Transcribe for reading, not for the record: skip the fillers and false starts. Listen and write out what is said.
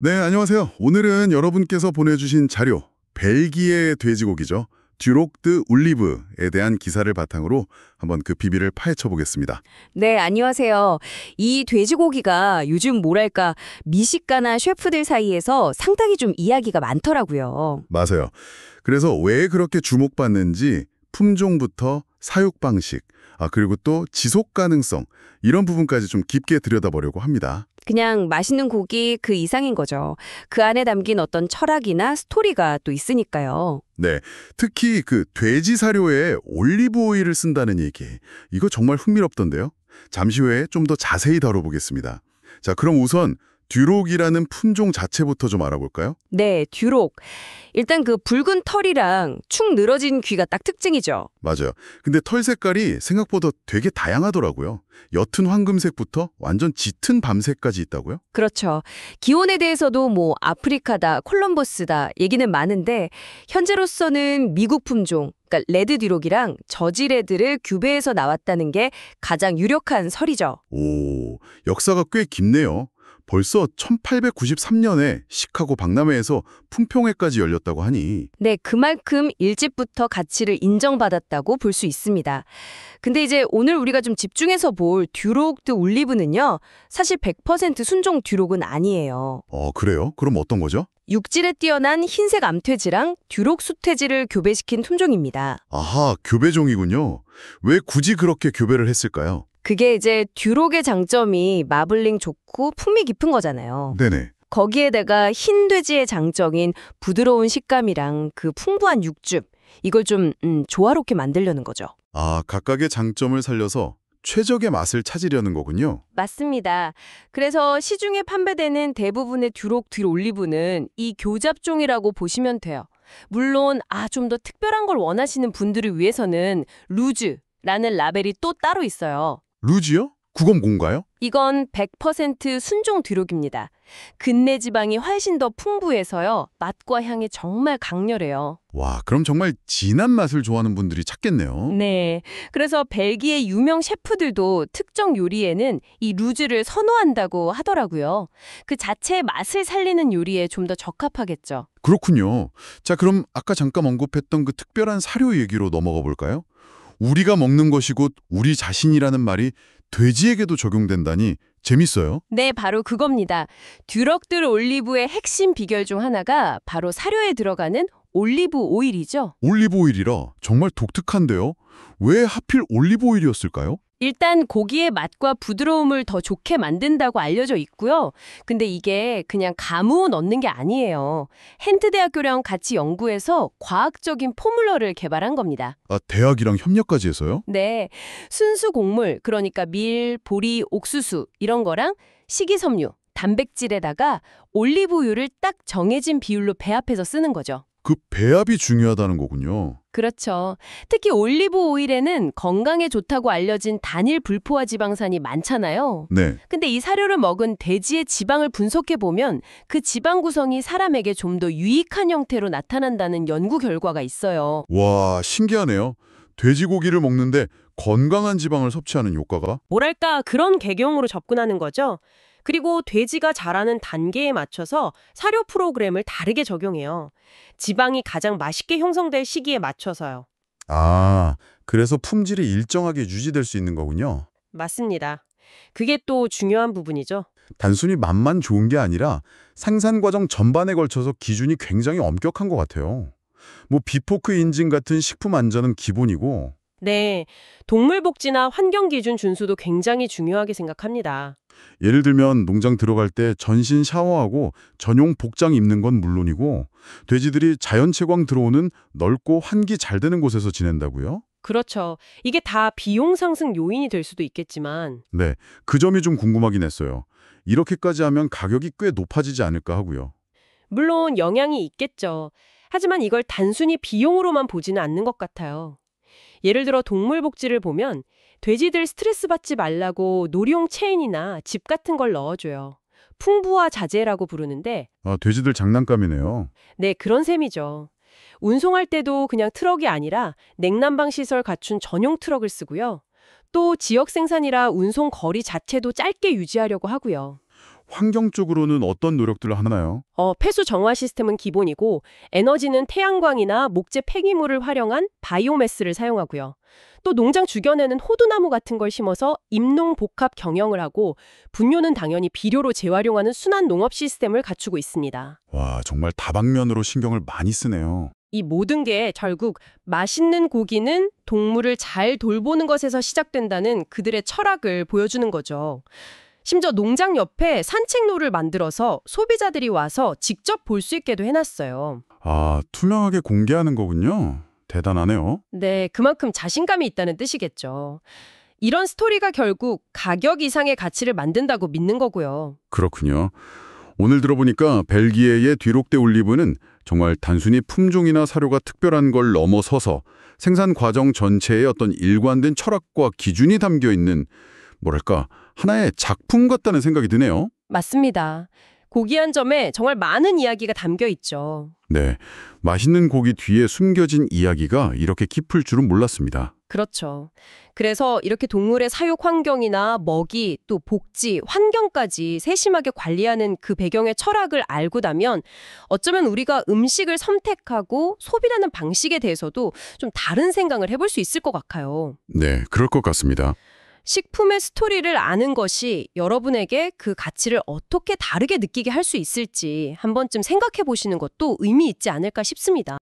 네, 안녕하세요. 오늘은 여러분께서 보내주신 자료, 벨기에 돼지고기죠. 듀록드 울리브에 대한 기사를 바탕으로 한번 그 비밀을 파헤쳐 보겠습니다. 네, 안녕하세요. 이 돼지고기가 요즘 뭐랄까 미식가나 셰프들 사이에서 상당히 좀 이야기가 많더라고요. 맞아요. 그래서 왜 그렇게 주목받는지 품종부터 사육 방식, 그리고 또 지속 가능성, 이런 부분까지 좀 깊게 들여다보려고 합니다. 그냥 맛있는 고기 그 이상인 거죠. 그 안에 담긴 어떤 철학이나 스토리가 또 있으니까요. 네, 특히 그 돼지 사료에 올리브 오일을 쓴다는 얘기, 이거 정말 흥미롭던데요. 잠시 후에 좀 더 자세히 다뤄보겠습니다. 자, 그럼 우선 듀록이라는 품종 자체부터 좀 알아볼까요? 네, 듀록. 일단 그 붉은 털이랑 축 늘어진 귀가 딱 특징이죠. 맞아요. 근데 털 색깔이 생각보다 되게 다양하더라고요. 옅은 황금색부터 완전 짙은 밤색까지 있다고요? 그렇죠. 기온에 대해서도 뭐 아프리카다, 콜럼버스다 얘기는 많은데 현재로서는 미국 품종, 그러니까 레드 듀록이랑 저지 레드를 규배해서 나왔다는 게 가장 유력한 설이죠. 오, 역사가 꽤 깊네요. 벌써 1893년에 시카고 박람회에서 품평회까지 열렸다고 하니. 네, 그만큼 일찍부터 가치를 인정받았다고 볼 수 있습니다. 근데 이제 오늘 우리가 좀 집중해서 볼 듀록드 올리브는요, 사실 100% 순종 듀록은 아니에요. 그래요? 그럼 어떤 거죠? 육질에 뛰어난 흰색 암퇴지랑 듀록 수퇴지를 교배시킨 품종입니다. 아하, 교배종이군요. 왜 굳이 그렇게 교배를 했을까요? 그게 이제 듀록의 장점이 마블링 좋고 풍미 깊은 거잖아요. 네네. 거기에다가 흰 돼지의 장점인 부드러운 식감이랑 그 풍부한 육즙, 이걸 좀 조화롭게 만들려는 거죠. 각각의 장점을 살려서 최적의 맛을 찾으려는 거군요. 맞습니다. 그래서 시중에 판매되는 대부분의 듀록 뒷 올리브는 이 교잡종이라고 보시면 돼요. 물론 좀 더 특별한 걸 원하시는 분들을 위해서는 루즈라는 라벨이 또 따로 있어요. 루지요? 그건 뭔가요? 이건 100% 순종 듀록입니다. 근내 지방이 훨씬 더 풍부해서요. 맛과 향이 정말 강렬해요. 와, 그럼 정말 진한 맛을 좋아하는 분들이 찾겠네요. 네. 그래서 벨기에 유명 셰프들도 특정 요리에는 이 루즈를 선호한다고 하더라고요. 그 자체의 맛을 살리는 요리에 좀 더 적합하겠죠. 그렇군요. 자, 그럼 아까 잠깐 언급했던 그 특별한 사료 얘기로 넘어가 볼까요? 우리가 먹는 것이 곧 우리 자신이라는 말이 돼지에게도 적용된다니 재밌어요. 네, 바로 그겁니다. 듀럭들 올리브의 핵심 비결 중 하나가 바로 사료에 들어가는 올리브 오일이죠. 올리브 오일이라 정말 독특한데요. 왜 하필 올리브 오일이었을까요? 일단 고기의 맛과 부드러움을 더 좋게 만든다고 알려져 있고요. 근데 이게 그냥 가무 넣는 게 아니에요. 헨트 대학교랑 같이 연구해서 과학적인 포뮬러를 개발한 겁니다. 대학이랑 협력까지 해서요? 네, 순수 곡물, 그러니까 밀, 보리, 옥수수 이런 거랑 식이섬유, 단백질에다가 올리브유를 딱 정해진 비율로 배합해서 쓰는 거죠. 그 배합이 중요하다는 거군요. 그렇죠. 특히 올리브 오일에는 건강에 좋다고 알려진 단일 불포화 지방산이 많잖아요. 네. 근데 이 사료를 먹은 돼지의 지방을 분석해 보면 그 지방 구성이 사람에게 좀 더 유익한 형태로 나타난다는 연구 결과가 있어요. 와, 신기하네요. 돼지고기를 먹는데 건강한 지방을 섭취하는 효과가? 뭐랄까 그런 개경으로 접근하는 거죠. 그리고 돼지가 자라는 단계에 맞춰서 사료 프로그램을 다르게 적용해요. 지방이 가장 맛있게 형성될 시기에 맞춰서요. 그래서 품질이 일정하게 유지될 수 있는 거군요. 맞습니다. 그게 또 중요한 부분이죠. 단순히 맛만 좋은 게 아니라 생산 과정 전반에 걸쳐서 기준이 굉장히 엄격한 것 같아요. 뭐 비포크 인증 같은 식품 안전은 기본이고. 네, 동물복지나 환경기준 준수도 굉장히 중요하게 생각합니다. 예를 들면 농장 들어갈 때 전신 샤워하고 전용 복장 입는 건 물론이고 돼지들이 자연 채광 들어오는 넓고 환기 잘 되는 곳에서 지낸다고요? 그렇죠. 이게 다 비용 상승 요인이 될 수도 있겠지만 네, 그 점이 좀 궁금하긴 했어요. 이렇게까지 하면 가격이 꽤 높아지지 않을까 하고요. 물론 영향이 있겠죠. 하지만 이걸 단순히 비용으로만 보지는 않는 것 같아요. 예를 들어 동물복지를 보면 돼지들 스트레스 받지 말라고 놀이용 체인이나 집 같은 걸 넣어줘요. 풍부화 자재라고 부르는데 돼지들 장난감이네요. 네, 그런 셈이죠. 운송할 때도 그냥 트럭이 아니라 냉난방 시설 갖춘 전용 트럭을 쓰고요. 또 지역 생산이라 운송 거리 자체도 짧게 유지하려고 하고요. 환경적으로는 어떤 노력들을 하나요? 폐수 정화 시스템은 기본이고 에너지는 태양광이나 목재 폐기물을 활용한 바이오매스를 사용하고요. 또 농장 주변에는 호두나무 같은 걸 심어서 임농 복합 경영을 하고 분뇨는 당연히 비료로 재활용하는 순환 농업 시스템을 갖추고 있습니다. 와, 정말 다방면으로 신경을 많이 쓰네요. 이 모든 게 결국 맛있는 고기는 동물을 잘 돌보는 것에서 시작된다는 그들의 철학을 보여주는 거죠. 심지어 농장 옆에 산책로를 만들어서 소비자들이 와서 직접 볼 수 있게도 해놨어요. 아, 투명하게 공개하는 거군요. 대단하네요. 네, 그만큼 자신감이 있다는 뜻이겠죠. 이런 스토리가 결국 가격 이상의 가치를 만든다고 믿는 거고요. 그렇군요. 오늘 들어보니까 벨기에의 뒤록대 올리브는 정말 단순히 품종이나 사료가 특별한 걸 넘어서서 생산 과정 전체에 어떤 일관된 철학과 기준이 담겨 있는 뭐랄까 하나의 작품 같다는 생각이 드네요. 맞습니다. 고기 한 점에 정말 많은 이야기가 담겨 있죠. 네, 맛있는 고기 뒤에 숨겨진 이야기가 이렇게 깊을 줄은 몰랐습니다. 그렇죠. 그래서 이렇게 동물의 사육 환경이나 먹이, 또 복지, 환경까지 세심하게 관리하는 그 배경의 철학을 알고 나면 어쩌면 우리가 음식을 선택하고 소비하는 방식에 대해서도 좀 다른 생각을 해볼 수 있을 것 같아요. 네, 그럴 것 같습니다. 식품의 스토리를 아는 것이 여러분에게 그 가치를 어떻게 다르게 느끼게 할 수 있을지 한 번쯤 생각해 보시는 것도 의미 있지 않을까 싶습니다.